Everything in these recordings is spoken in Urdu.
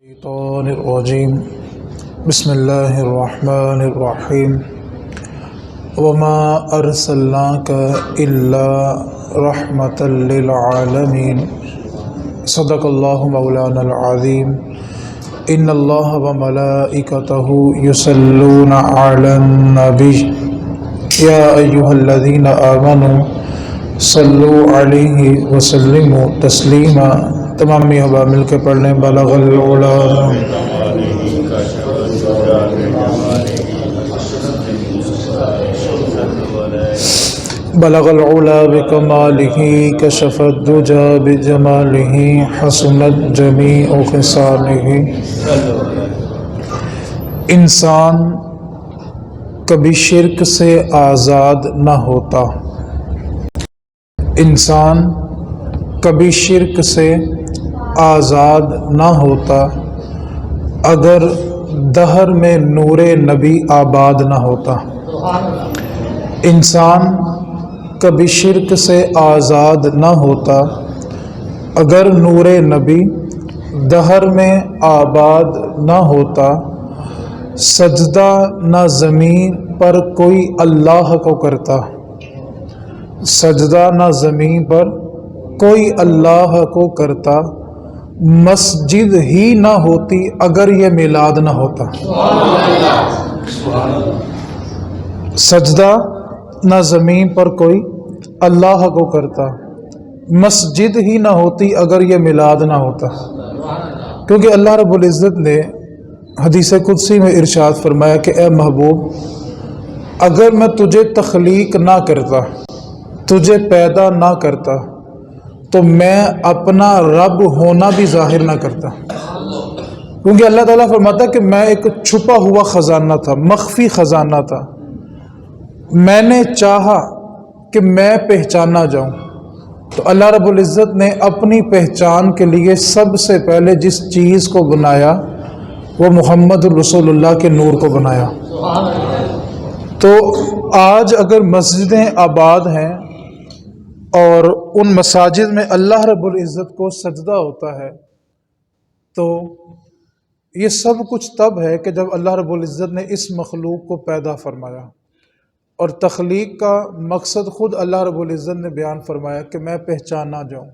الشيطان الرجيم بسم الله الرحمن الرحيم وما أرسلناك إلا رحمة للعالمين صدق الله مولانا العظيم إن الله وملائكته يصلون على النبي يا أيها الذين آمنوا صلوا عليه وسلموا تسلیما۔ تمام ہوا مل کے پڑھ لیں۔ بلغ العلا بلغ العلا بکمالہ کشف الدجى بجمالہ حسنت جمیع خصالہ۔ انسان کبھی شرک سے آزاد نہ ہوتا، انسان کبھی شرک سے آزاد نہ ہوتا اگر دہر میں نور نبی آباد نہ ہوتا۔ انسان کبھی شرک سے آزاد نہ ہوتا اگر نور نبی دہر میں آباد نہ ہوتا۔ سجدہ نہ زمین پر کوئی اللہ کو کرتا، سجدہ نہ زمین پر کوئی اللہ کو کرتا، مسجد ہی نہ ہوتی اگر یہ میلاد نہ ہوتا۔ سجدہ نہ زمین پر کوئی اللہ کو کرتا، مسجد ہی نہ ہوتی اگر یہ میلاد نہ ہوتا۔ کیونکہ اللہ رب العزت نے حدیث قدسی میں ارشاد فرمایا کہ اے محبوب، اگر میں تجھے تخلیق نہ کرتا، تجھے پیدا نہ کرتا، تو میں اپنا رب ہونا بھی ظاہر نہ کرتا۔ کیونکہ اللہ تعالیٰ فرماتا ہے کہ میں ایک چھپا ہوا خزانہ تھا، مخفی خزانہ تھا، میں نے چاہا کہ میں پہچانا جاؤں، تو اللہ رب العزت نے اپنی پہچان کے لیے سب سے پہلے جس چیز کو بنایا وہ محمد رسول اللہ کے نور کو بنایا۔ تو آج اگر مسجدیں آباد ہیں اور ان مساجد میں اللہ رب العزت کو سجدہ ہوتا ہے، تو یہ سب کچھ تب ہے کہ جب اللہ رب العزت نے اس مخلوق کو پیدا فرمایا، اور تخلیق کا مقصد خود اللہ رب العزت نے بیان فرمایا کہ میں پہچانا جاؤں،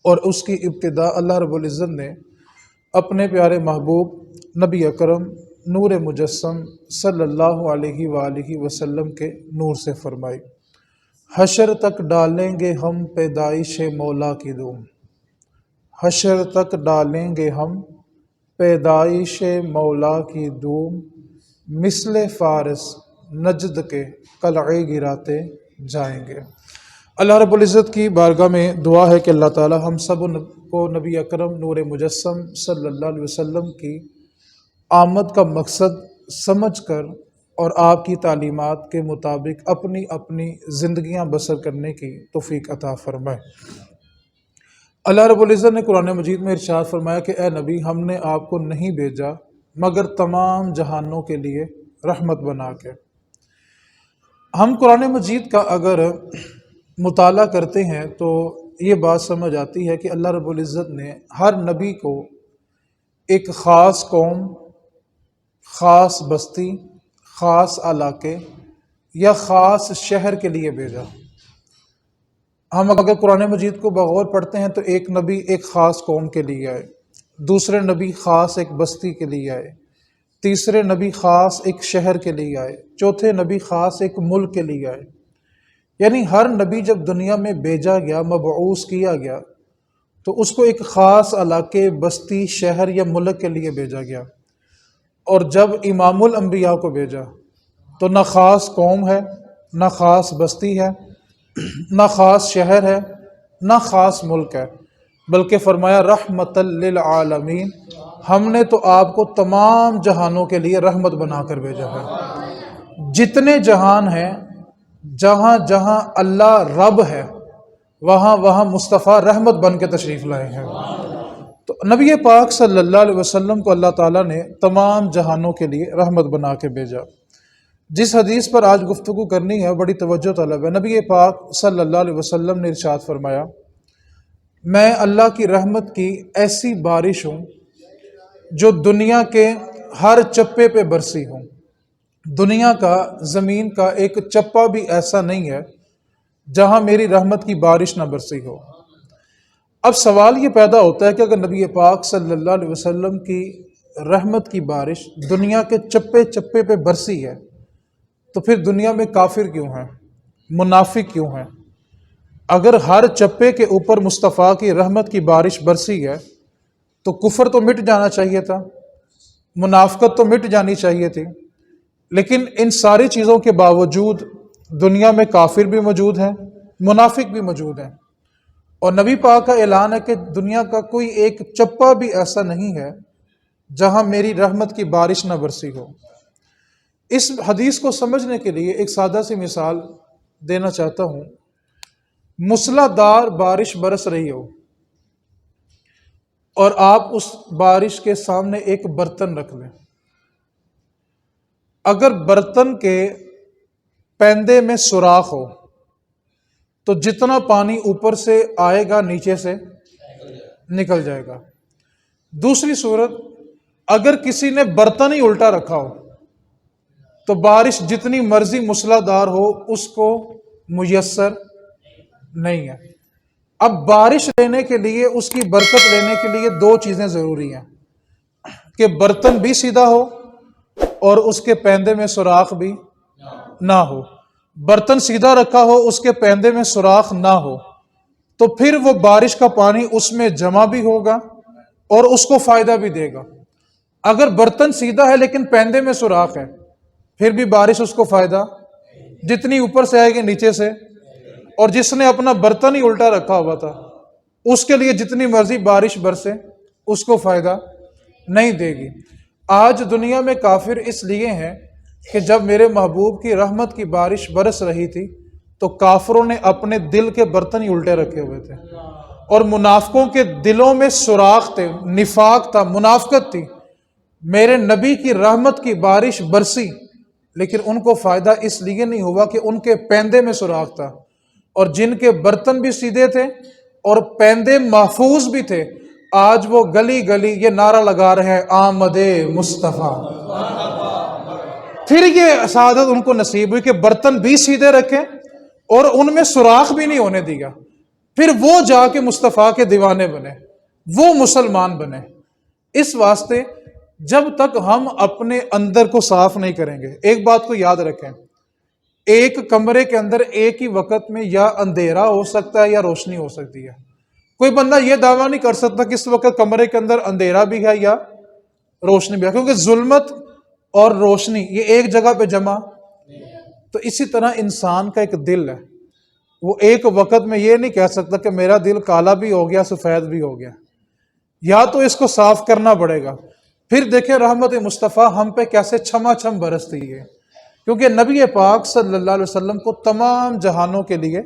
اور اس کی ابتدا اللہ رب العزت نے اپنے پیارے محبوب نبی اکرم نور مجسم صلی اللہ علیہ وآلہ وسلم کے نور سے فرمائی۔ حشر تک ڈالیں گے ہم پیدائش مولا کی دھوم، حشر تک ڈالیں گے ہم پیدائش مولا کی دھوم، مثل فارس نجد کے قلعے گراتے جائیں گے۔ اللہ رب العزت کی بارگاہ میں دعا ہے کہ اللہ تعالی ہم سب کو نبی اکرم نور مجسم صلی اللہ علیہ وسلم کی آمد کا مقصد سمجھ کر اور آپ کی تعلیمات کے مطابق اپنی اپنی زندگیاں بسر کرنے کی توفیق عطا فرمائے۔ اللہ رب العزت نے قرآن مجید میں ارشاد فرمایا کہ اے نبی، ہم نے آپ کو نہیں بھیجا مگر تمام جہانوں کے لیے رحمت بنا کے۔ ہم قرآن مجید کا اگر مطالعہ کرتے ہیں تو یہ بات سمجھ آتی ہے کہ اللہ رب العزت نے ہر نبی کو ایک خاص قوم، خاص بستی، خاص علاقے یا خاص شہر کے لیے بھیجا۔ ہم اگر قرآن مجید کو بغور پڑھتے ہیں تو ایک نبی ایک خاص قوم کے لیے آئے، دوسرے نبی خاص ایک بستی کے لیے آئے، تیسرے نبی خاص ایک شہر کے لیے آئے، چوتھے نبی خاص ایک ملک کے لیے آئے۔ یعنی ہر نبی جب دنیا میں بھیجا گیا، مبعوث کیا گیا، تو اس کو ایک خاص علاقے، بستی، شہر یا ملک کے لیے بھیجا گیا۔ اور جب امام الانبیاء کو بھیجا تو نہ خاص قوم ہے، نہ خاص بستی ہے، نہ خاص شہر ہے، نہ خاص ملک ہے، بلکہ فرمایا رحمت للعالمین، ہم نے تو آپ کو تمام جہانوں کے لیے رحمت بنا کر بھیجا ہے۔ جتنے جہان ہیں، جہاں جہاں اللہ رب ہے، وہاں وہاں مصطفیٰ رحمت بن کے تشریف لائے ہیں۔ تو نبی پاک صلی اللہ علیہ وسلم کو اللہ تعالیٰ نے تمام جہانوں کے لیے رحمت بنا کے بھیجا۔ جس حدیث پر آج گفتگو کرنی ہے بڑی توجہ طلب ہے۔ نبی پاک صلی اللہ علیہ وسلم نے ارشاد فرمایا، میں اللہ کی رحمت کی ایسی بارش ہوں جو دنیا کے ہر چپے پہ برسی ہوں۔ دنیا کا، زمین کا ایک چپا بھی ایسا نہیں ہے جہاں میری رحمت کی بارش نہ برسی ہو۔ اب سوال یہ پیدا ہوتا ہے کہ اگر نبی پاک صلی اللہ علیہ وسلم کی رحمت کی بارش دنیا کے چپے چپے پہ برسی ہے تو پھر دنیا میں کافر کیوں ہیں، منافق کیوں ہیں؟ اگر ہر چپے کے اوپر مصطفیٰ کی رحمت کی بارش برسی ہے تو کفر تو مٹ جانا چاہیے تھا، منافقت تو مٹ جانی چاہیے تھی، لیکن ان ساری چیزوں کے باوجود دنیا میں کافر بھی موجود ہیں، منافق بھی موجود ہیں، اور نبی پاک کا اعلان ہے کہ دنیا کا کوئی ایک چپا بھی ایسا نہیں ہے جہاں میری رحمت کی بارش نہ برسی ہو۔ اس حدیث کو سمجھنے کے لیے ایک سادہ سی مثال دینا چاہتا ہوں۔ موسلا دھار بارش برس رہی ہو اور آپ اس بارش کے سامنے ایک برتن رکھ لیں، اگر برتن کے پیندے میں سوراخ ہو تو جتنا پانی اوپر سے آئے گا نیچے سے نکل جائے گا۔ دوسری صورت، اگر کسی نے برتن ہی الٹا رکھا ہو تو بارش جتنی مرضی موسلا دھار ہو اس کو میسر نہیں ہے۔ اب بارش لینے کے لیے، اس کی برکت لینے کے لیے دو چیزیں ضروری ہیں کہ برتن بھی سیدھا ہو اور اس کے پیندے میں سوراخ بھی نہ ہو۔ برتن سیدھا رکھا ہو، اس کے پیندے میں سوراخ نہ ہو تو پھر وہ بارش کا پانی اس میں جمع بھی ہوگا اور اس کو فائدہ بھی دے گا۔ اگر برتن سیدھا ہے لیکن پیندے میں سوراخ ہے پھر بھی بارش اس کو فائدہ، جتنی اوپر سے آئے گی نیچے سے، اور جس نے اپنا برتن ہی الٹا رکھا ہوا تھا اس کے لیے جتنی مرضی بارش برسے اس کو فائدہ نہیں دے گی۔ آج دنیا میں کافر اس لیے ہیں کہ جب میرے محبوب کی رحمت کی بارش برس رہی تھی تو کافروں نے اپنے دل کے برتن ہی الٹے رکھے ہوئے تھے، اور منافقوں کے دلوں میں سوراخ تھے، نفاق تھا، منافقت تھی۔ میرے نبی کی رحمت کی بارش برسی لیکن ان کو فائدہ اس لیے نہیں ہوا کہ ان کے پیندے میں سوراخ تھا، اور جن کے برتن بھی سیدھے تھے اور پیندے محفوظ بھی تھے آج وہ گلی گلی یہ نعرہ لگا رہے ہیں آمد مصطفیٰ۔ پھر یہ سعادت ان کو نصیب ہوئی کہ برتن بھی سیدھے رکھیں اور ان میں سوراخ بھی نہیں ہونے دیا، پھر وہ جا کے مصطفیٰ کے دیوانے بنے، وہ مسلمان بنے۔ اس واسطے جب تک ہم اپنے اندر کو صاف نہیں کریں گے، ایک بات کو یاد رکھیں، ایک کمرے کے اندر ایک ہی وقت میں یا اندھیرا ہو سکتا ہے یا روشنی ہو سکتی ہے۔ کوئی بندہ یہ دعویٰ نہیں کر سکتا کہ اس وقت کمرے کے اندر اندھیرا بھی ہے یا روشنی بھی ہے، کیونکہ ظلمت اور روشنی یہ ایک جگہ پہ جمع۔ تو اسی طرح انسان کا ایک دل ہے، وہ ایک وقت میں یہ نہیں کہہ سکتا کہ میرا دل کالا بھی ہو گیا سفید بھی ہو گیا، یا تو اس کو صاف کرنا پڑے گا۔ پھر دیکھیں رحمت مصطفیٰ ہم پہ کیسے چھما چھم برستی ہے، کیونکہ نبی پاک صلی اللہ علیہ وسلم کو تمام جہانوں کے لیے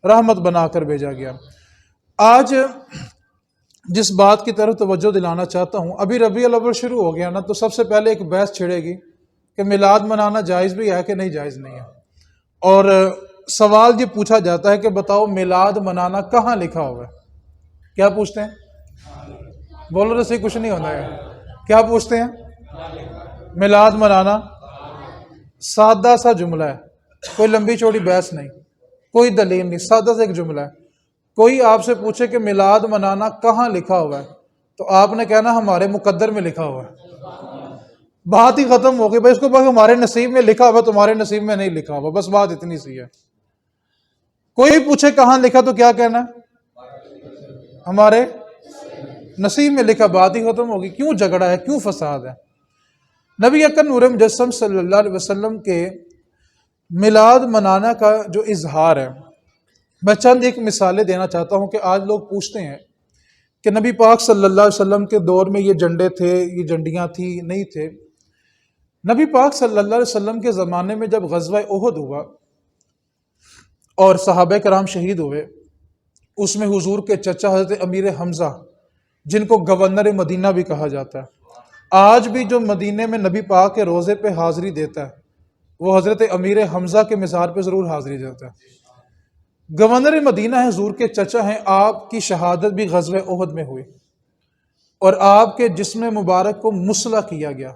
رحمت بنا کر بھیجا گیا۔ آج جس بات کی طرف توجہ دلانا چاہتا ہوں، ابھی ربیع الاول شروع ہو گیا نا، تو سب سے پہلے ایک بحث چھڑے گی کہ میلاد منانا جائز بھی ہے کہ نہیں جائز نہیں ہے، اور سوال یہ پوچھا جاتا ہے کہ بتاؤ میلاد منانا کہاں لکھا ہوا ہے؟ کیا پوچھتے ہیں؟ بولو تو صحیح، کچھ نہیں ہونا ہے۔ کیا پوچھتے ہیں؟ میلاد منانا سادہ سا جملہ ہے، کوئی لمبی چوڑی بحث نہیں، کوئی دلیل نہیں، سادہ سا ایک جملہ ہے۔ کوئی آپ سے پوچھے کہ میلاد منانا کہاں لکھا ہوا ہے تو آپ نے کہنا ہمارے مقدر میں لکھا ہوا ہے، بات ہی ختم ہو گئی۔ بھائی اس کو بس ہمارے نصیب میں لکھا ہوا، تمہارے نصیب میں نہیں لکھا ہوا، بس بات اتنی سی ہے۔ کوئی پوچھے کہاں لکھا تو کیا کہنا ہے؟ ہمارے نصیب میں لکھا، بات ہی ختم ہوگی۔ کیوں جھگڑا ہے، کیوں فساد ہے؟ نبی اکرم نور مجسم صلی اللہ علیہ وسلم کے میلاد منانا کا جو اظہار ہے، میں چند ایک مثالیں دینا چاہتا ہوں کہ آج لوگ پوچھتے ہیں کہ نبی پاک صلی اللہ علیہ وسلم کے دور میں یہ جھنڈے تھے، یہ جھنڈیاں تھیں، نہیں تھے۔ نبی پاک صلی اللہ علیہ وسلم کے زمانے میں جب غزوہ احد ہوا اور صحابہ کرام شہید ہوئے، اس میں حضور کے چچا حضرت امیر حمزہ، جن کو گورنر مدینہ بھی کہا جاتا ہے، آج بھی جو مدینے میں نبی پاک کے روضے پہ حاضری دیتا ہے وہ حضرت امیر حمزہ کے مزار پہ ضرور حاضری دیتا ہے۔ گورنر مدینہ ہے، حضور کے چچا ہیں، آپ کی شہادت بھی غزوہ احد میں ہوئی، اور آپ کے جسم مبارک کو مسلح کیا گیا۔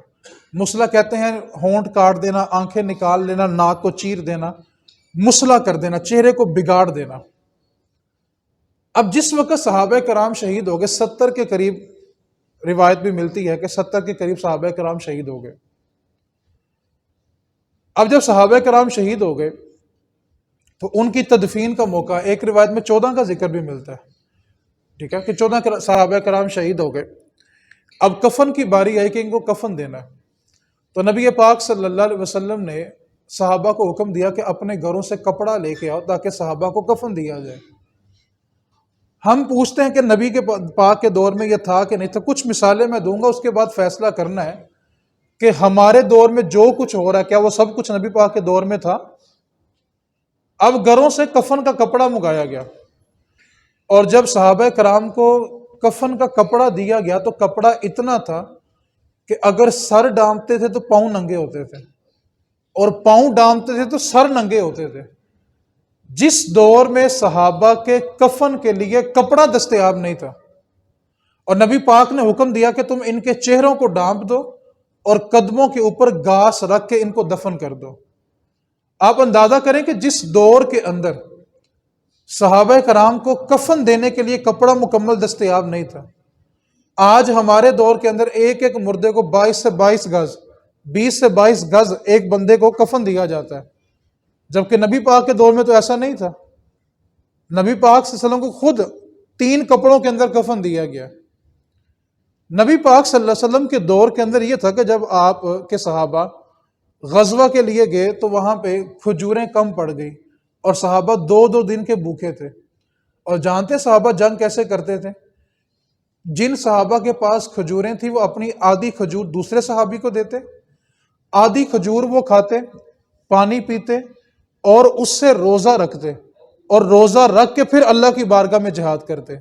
مسلح کہتے ہیں ہونٹ کاٹ دینا، آنکھیں نکال لینا، ناک کو چیر دینا، مسلح کر دینا، چہرے کو بگاڑ دینا۔ اب جس وقت صحابہ کرام شہید ہو گئے، 70 کے قریب روایت بھی ملتی ہے کہ 70 کے قریب صحابہ کرام شہید ہو گئے۔ اب جب صحابہ کرام شہید ہو گئے تو ان کی تدفین کا موقع، ایک روایت میں 14 کا ذکر بھی ملتا ہے، ٹھیک ہے، کہ 14 صحابہ کرام شہید ہو گئے۔ اب کفن کی باری آئی کہ ان کو کفن دینا ہے، تو نبی پاک صلی اللہ علیہ وسلم نے صحابہ کو حکم دیا کہ اپنے گھروں سے کپڑا لے کے آؤ تاکہ صحابہ کو کفن دیا جائے۔ ہم پوچھتے ہیں کہ نبی کے پاک کے دور میں یہ تھا کہ نہیں تھا؟ کچھ مثالیں میں دوں گا، اس کے بعد فیصلہ کرنا ہے کہ ہمارے دور میں جو کچھ ہو رہا ہے کیا وہ سب کچھ نبی پاک کے دور میں تھا؟ اب گھروں سے کفن کا کپڑا منگایا گیا، اور جب صحابہ کرام کو کفن کا کپڑا دیا گیا تو کپڑا اتنا تھا کہ اگر سر ڈانپتے تھے تو پاؤں ننگے ہوتے تھے، اور پاؤں ڈانپتے تھے تو سر ننگے ہوتے تھے۔ جس دور میں صحابہ کے کفن کے لیے کپڑا دستیاب نہیں تھا، اور نبی پاک نے حکم دیا کہ تم ان کے چہروں کو ڈانپ دو اور قدموں کے اوپر گھاس رکھ کے ان کو دفن کر دو۔ آپ اندازہ کریں کہ جس دور کے اندر صحابہ کرام کو کفن دینے کے لیے کپڑا مکمل دستیاب نہیں تھا، آج ہمارے دور کے اندر ایک ایک مردے کو 22 سے 22 گز، 20 سے 22 گز ایک بندے کو کفن دیا جاتا ہے، جبکہ نبی پاک کے دور میں تو ایسا نہیں تھا۔ نبی پاک صلی اللہ علیہ وسلم کو خود 3 کپڑوں کے اندر کفن دیا گیا۔ نبی پاک صلی اللہ علیہ وسلم کے دور کے اندر یہ تھا کہ جب آپ کے صحابہ غزوہ کے لیے گئے تو وہاں پہ کھجوریں کم پڑ گئی اور صحابہ 2 دن کے بھوکے تھے۔ اور جانتے صحابہ جنگ کیسے کرتے تھے؟ جن صحابہ کے پاس کھجوریں تھیں وہ اپنی آدھی کھجور دوسرے صحابی کو دیتے، آدھی کھجور وہ کھاتے، پانی پیتے اور اس سے روزہ رکھتے، اور روزہ رکھ کے پھر اللہ کی بارگاہ میں جہاد کرتے۔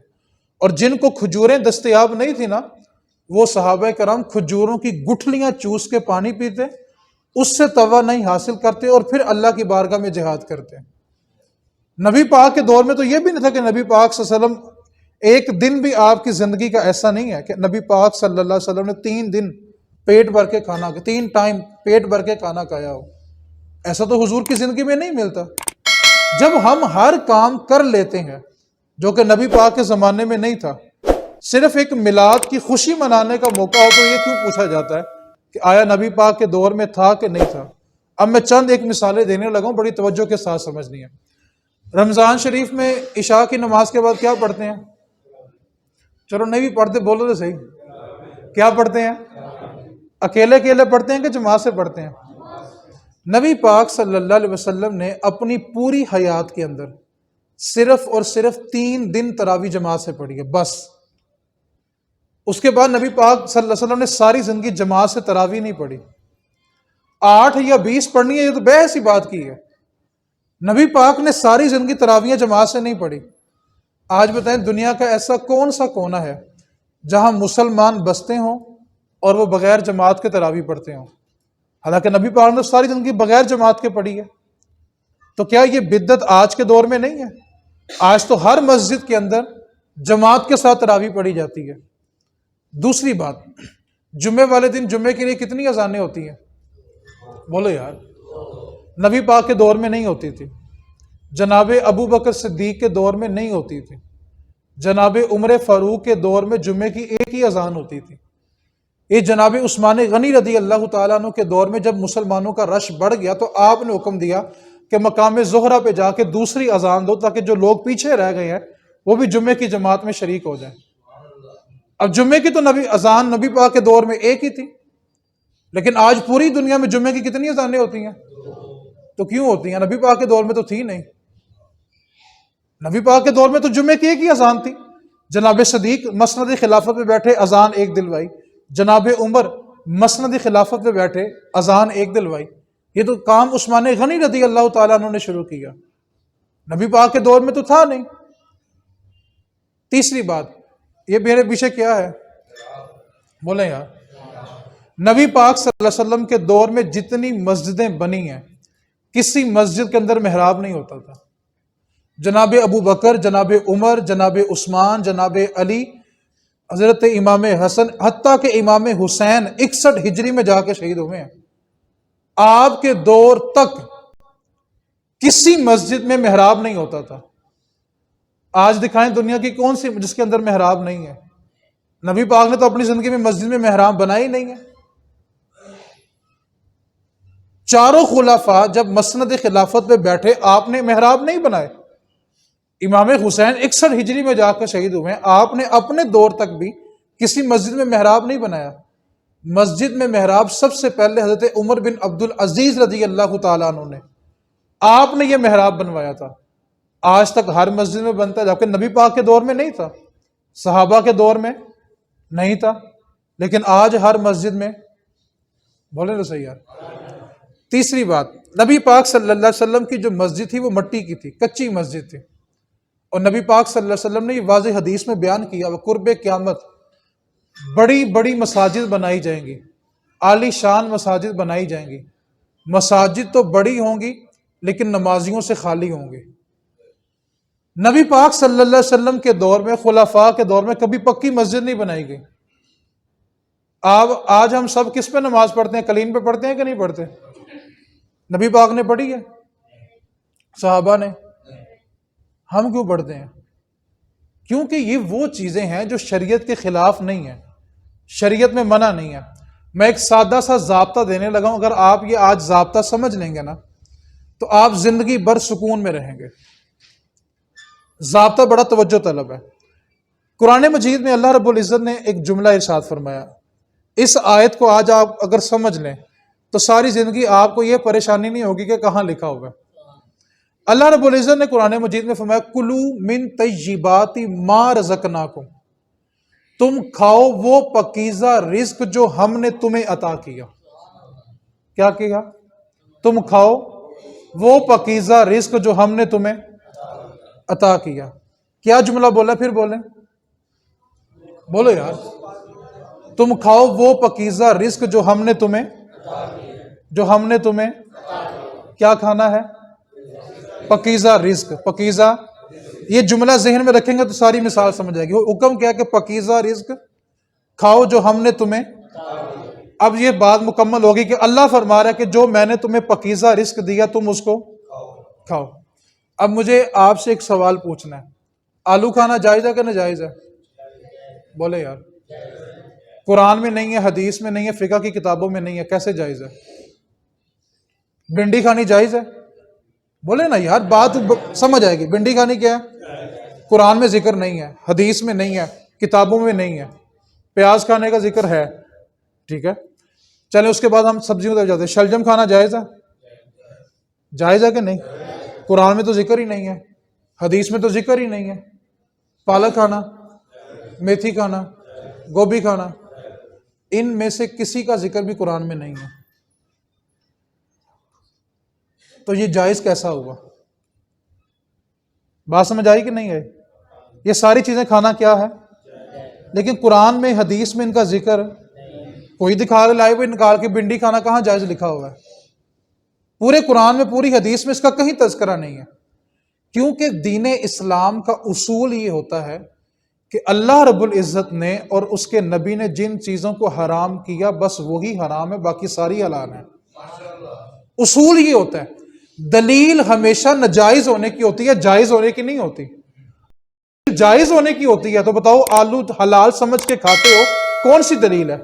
اور جن کو کھجوریں دستیاب نہیں تھی نا، وہ صحابہ کرام کھجوروں کی گٹھلیاں چوس کے پانی پیتے، اس سے توانائی حاصل کرتے اور پھر اللہ کی بارگاہ میں جہاد کرتے۔ نبی پاک کے دور میں تو یہ بھی نہیں تھا کہ نبی پاک صلی اللہ علیہ وسلم ایک دن بھی آپ کی زندگی کا ایسا نہیں ہے کہ نبی پاک صلی اللہ علیہ وسلم نے 3 دن پیٹ بھر کے کھانا، 3 ٹائم پیٹ بھر کے کھانا کھایا ہو۔ ایسا تو حضور کی زندگی میں نہیں ملتا۔ جب ہم ہر کام کر لیتے ہیں جو کہ نبی پاک کے زمانے میں نہیں تھا، صرف ایک میلاد کی خوشی منانے کا موقع ہو تو یہ کیوں پوچھا جاتا ہے کہ آیا نبی پاک کے دور میں تھا کہ نہیں تھا؟ اب میں چند ایک مثالیں دینے لگا ہوں، بڑی توجہ کے ساتھ سمجھنی ہے۔ رمضان شریف میں عشاء کی نماز کے بعد کیا پڑھتے ہیں؟ چلو نہیں بھی پڑھتے بولو تو صحیح، کیا پڑھتے ہیں؟ اکیلے اکیلے پڑھتے ہیں کہ جماعت سے پڑھتے ہیں؟ نبی پاک صلی اللہ علیہ وسلم نے اپنی پوری حیات کے اندر صرف اور صرف 3 دن تراویح جماعت سے پڑھی ہے، بس۔ اس کے بعد نبی پاک صلی اللہ علیہ وسلم نے ساری زندگی جماعت سے تراویح نہیں پڑھی۔ 8 یا 20 پڑھنی ہے یہ تو بحث ہی بات کی ہے۔ نبی پاک نے ساری زندگی تراویح جماعت سے نہیں پڑھی۔ آج بتائیں دنیا کا ایسا کون سا کونا ہے جہاں مسلمان بستے ہوں اور وہ بغیر جماعت کے تراویح پڑھتے ہوں؟ حالانکہ نبی پاک نے ساری زندگی بغیر جماعت کے پڑھی ہے۔ تو کیا یہ بدعت آج کے دور میں نہیں ہے؟ آج تو ہر مسجد کے اندر جماعت کے ساتھ تراویح پڑھی جاتی ہے۔ دوسری بات، جمعے والے دن جمعے کے لیے کتنی اذانیں ہوتی ہیں؟ بولو یار، نبی پاک کے دور میں نہیں ہوتی تھی، جناب ابو بکر صدیق کے دور میں نہیں ہوتی تھی، جناب عمر فاروق کے دور میں جمعے کی ایک ہی اذان ہوتی تھی۔ یہ جناب عثمان غنی رضی اللہ تعالیٰ عنہ کے دور میں جب مسلمانوں کا رش بڑھ گیا تو آپ نے حکم دیا کہ مقام زہرہ پہ جا کے دوسری اذان دو تاکہ جو لوگ پیچھے رہ گئے ہیں وہ بھی جمعے کی جماعت میں شریک ہو جائیں۔ اب جمعے کی تو اذان نبی پاک کے دور میں ایک ہی تھی، لیکن آج پوری دنیا میں جمعے کی کتنی اذانیں ہوتی ہیں؟ تو کیوں ہوتی ہیں؟ نبی پاک کے دور میں تو تھی نہیں۔ نبی پاک کے دور میں تو جمعے کی ایک ہی اذان تھی۔ جناب صدیق مسند خلافت پہ بیٹھے اذان ایک دلوائی، جناب عمر مسند خلافت پہ بیٹھے اذان ایک دلوائی۔ یہ تو کام عثمان غنی رضی اللہ تعالیٰ عنہ نے شروع کیا، نبی پاک کے دور میں تو تھا نہیں۔ تیسری بات، یہ میرے پیچھے کیا ہے؟ بولیں یار، نبی پاک صلی اللہ علیہ وسلم کے دور میں جتنی مسجدیں بنی ہیں کسی مسجد کے اندر محراب نہیں ہوتا تھا۔ جناب ابو بکر، جناب عمر، جناب عثمان، جناب علی حضرت امام حسن حتیٰ کہ امام حسین 61 ہجری میں جا کے شہید ہوئے ہیں. آپ کے دور تک کسی مسجد میں محراب نہیں ہوتا تھا. آج دکھائیں دنیا کی کون سی جس کے اندر محراب نہیں ہے؟ نبی پاک نے تو اپنی زندگی میں مسجد میں محراب بنائی نہیں ہے. چاروں خلفاء جب مسند خلافت پہ بیٹھے آپ نے محراب نہیں بنائے. امام حسین 61 ہجری میں جا کر شہید ہوئے ہیں. آپ نے اپنے دور تک بھی کسی مسجد میں محراب نہیں بنایا. مسجد میں محراب سب سے پہلے حضرت عمر بن عبد العزیز رضی اللہ تعالیٰ عنہ نے، آپ نے یہ محراب بنوایا تھا. آج تک ہر مسجد میں بنتا ہے، جبکہ نبی پاک کے دور میں نہیں تھا، صحابہ کے دور میں نہیں تھا، لیکن آج ہر مسجد میں. بولے تو صحیح یار. تیسری بات، نبی پاک صلی اللہ علیہ وسلم کی جو مسجد تھی وہ مٹی کی تھی، کچی مسجد تھی. اور نبی پاک صلی اللہ علیہ وسلم نے یہ واضح حدیث میں بیان کیا، وہ قرب قیامت بڑی بڑی مساجد بنائی جائیں گی، عالی شان مساجد بنائی جائیں گی. مساجد تو بڑی ہوں گی لیکن نمازیوں سے خالی ہوں گے. نبی پاک صلی اللہ علیہ وسلم کے دور میں، خلفاء کے دور میں کبھی پکی مسجد نہیں بنائی گئی. آج ہم سب کس پہ نماز پڑھتے ہیں؟ کلین پہ پڑھتے ہیں کہ نہیں پڑھتے؟ نبی پاک نے پڑھی ہے، صحابہ نے. ہم کیوں پڑھتے ہیں؟ کیونکہ یہ وہ چیزیں ہیں جو شریعت کے خلاف نہیں ہیں، شریعت میں منع نہیں ہے. میں ایک سادہ سا ضابطہ دینے لگا ہوں، اگر آپ یہ آج ضابطہ سمجھ لیں گے نا تو آپ زندگی بھر سکون میں رہیں گے. ضابطہ بڑا توجہ طلب ہے. قرآن مجید میں اللہ رب العزت نے ایک جملہ ارشاد فرمایا. اس آیت کو آج آپ اگر سمجھ لیں تو ساری زندگی آپ کو یہ پریشانی نہیں ہوگی کہ کہاں لکھا ہوگا. اللہ رب العزت نے قرآن مجید میں فرمایا کلو من طیبات ما رزقناکم، تم کھاؤ وہ پاکیزہ رزق جو ہم نے تمہیں عطا کیا. کیا کیا؟ تم کھاؤ وہ پاکیزہ رزق جو ہم نے تمہیں عطا کیا. کیا جملہ بولا؟ پھر بولیں، بولو یار. تم کھاؤ وہ پاکیزہ رزق جو ہم نے تمہیں کیا کھانا ہے؟ پاکیزہ رزق. پاکیزہ، یہ جملہ ذہن میں رکھیں گے تو ساری مثال سمجھ آئے گی. حکم کیا کہ پاکیزہ رزق کھاؤ جو ہم نے تمہیں. اب یہ بات مکمل ہوگی کہ اللہ فرما رہا ہے کہ جو میں نے تمہیں پاکیزہ رزق دیا تم اس کو کھاؤ. اب مجھے آپ سے ایک سوال پوچھنا ہے، آلو کھانا جائز ہے کہ ناجائز ہے؟ بولے یار. قرآن میں نہیں ہے، حدیث میں نہیں ہے، فقہ کی کتابوں میں نہیں ہے، کیسے جائز ہے؟ بھنڈی کھانی جائز ہے؟ بولے نا یار، بات سمجھ آئے گی. بھنڈی کھانی کیا ہے؟ قرآن میں ذکر نہیں ہے، حدیث میں نہیں ہے، کتابوں میں نہیں ہے. پیاز کھانے کا ذکر ہے، ٹھیک ہے. چلیں اس کے بعد ہم سبزیوں میں جاتے ہیں. شلجم کھانا جائز ہے؟ جائز ہے کہ نہیں؟ قرآن میں تو ذکر ہی نہیں ہے، حدیث میں تو ذکر ہی نہیں ہے. پالک کھانا، میتھی کھانا، گوبھی کھانا، ان میں سے کسی کا ذکر بھی قرآن میں نہیں ہے. تو یہ جائز کیسا ہوا؟ بات سمجھ آئی کہ نہیں ہے؟ یہ ساری چیزیں کھانا کیا ہے، لیکن قرآن میں حدیث میں ان کا ذکر کوئی دکھا کے لائے ہوئے نکال کے بھنڈی کھانا کہاں جائز لکھا ہوا ہے؟ پورے قرآن میں پوری حدیث میں اس کا کہیں تذکرہ نہیں ہے. کیونکہ دین اسلام کا اصول یہ ہوتا ہے کہ اللہ رب العزت نے اور اس کے نبی نے جن چیزوں کو حرام کیا بس وہی حرام ہے، باقی ساری حلال ہیں. اصول یہ ہوتا ہے. دلیل ہمیشہ ناجائز ہونے کی ہوتی ہے، جائز ہونے کی نہیں ہوتی. جائز ہونے کی ہوتی ہے تو بتاؤ آلو حلال سمجھ کے کھاتے ہو، کون سی دلیل ہے؟